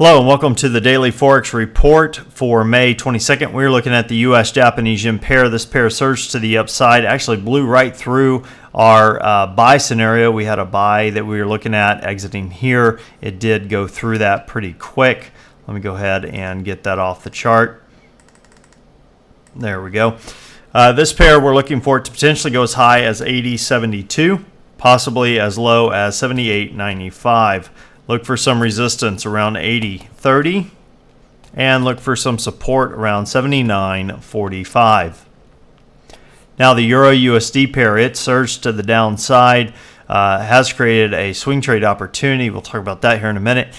Hello and welcome to the Daily Forex Report for May 22nd. We're looking at the US-Japanese yen pair. This pair surged to the upside, actually blew right through our buy scenario. We had a buy that we were looking at exiting here. It did go through that pretty quick. Let me go ahead and get that off the chart. There we go. This pair, we're looking for it to potentially go as high as 80.72, possibly as low as 78.95. Look for some resistance around 80.30 and look for some support around 79.45. Now the Euro-USD pair, it surged to the downside, has created a swing trade opportunity. We'll talk about that here in a minute.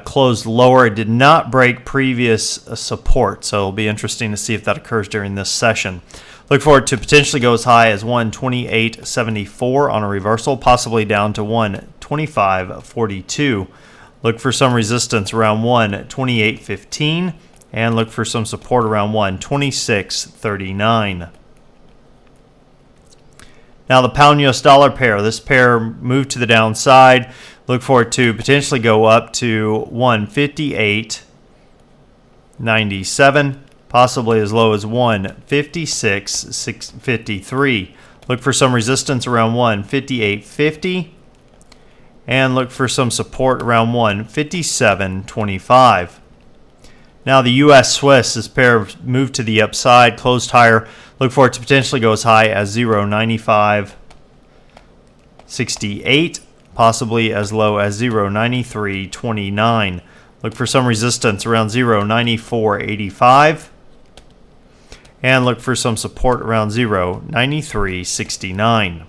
Closed lower. It did not break previous support, so it'll be interesting to see if that occurs during this session. Look for it to potentially go as high as 128.74 on a reversal, possibly down to 125.42. Look for some resistance around 128.15 and look for some support around 126.39. Now the pound US dollar pair, this pair moved to the downside. Look for it to potentially go up to 158.97. Possibly as low as 156.53. Look for some resistance around 158.50 and look for some support around 157.25. Now the US Swiss, this pair moved to the upside, closed higher. Look for it to potentially go as high as 0.9568, possibly as low as 0.9329. Look for some resistance around 0.9485. And look for some support around 0.9369.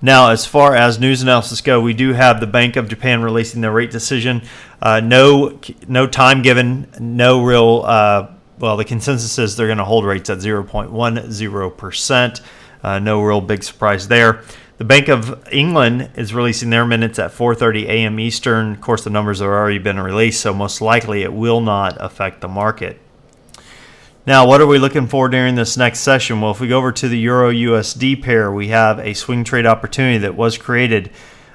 Now, as far as news analysis go, we do have the Bank of Japan releasing their rate decision. No time given, no real, well, the consensus is they're going to hold rates at 0.10%. No real big surprise there. The Bank of England is releasing their minutes at 4:30 a.m. Eastern. Of course, the numbers have already been released, so most likely it will not affect the market. Now, what are we looking for during this next session? Well, if we go over to the Euro-USD pair, we have a swing trade opportunity that was created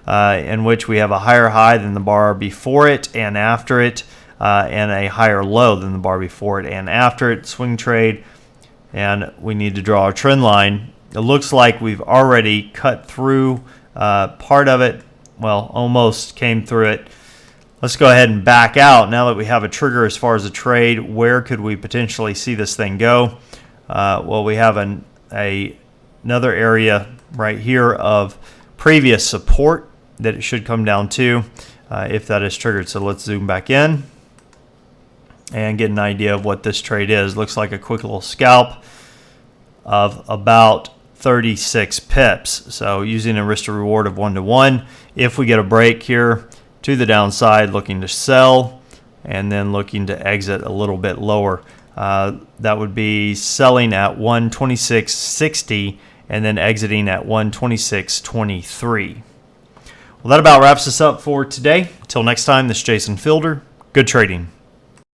in which we have a higher high than the bar before it and after it, and a higher low than the bar before it and after it. Swing trade, and we need to draw a trend line. It looks like we've already cut through part of it. Well, almost came through it. Let's go ahead and back out. Now that we have a trigger as far as a trade, where could we potentially see this thing go? Well, we have another area right here of previous support that it should come down to if that is triggered. So let's zoom back in and get an idea of what this trade is. Looks like a quick little scalp of about 36 pips. So using a risk to reward of 1-to-1. If we get a break here to the downside, looking to sell and then looking to exit a little bit lower. That would be selling at 126.60 and then exiting at 126.23. Well, that about wraps us up for today. Until next time, this is Jason Fielder. Good trading.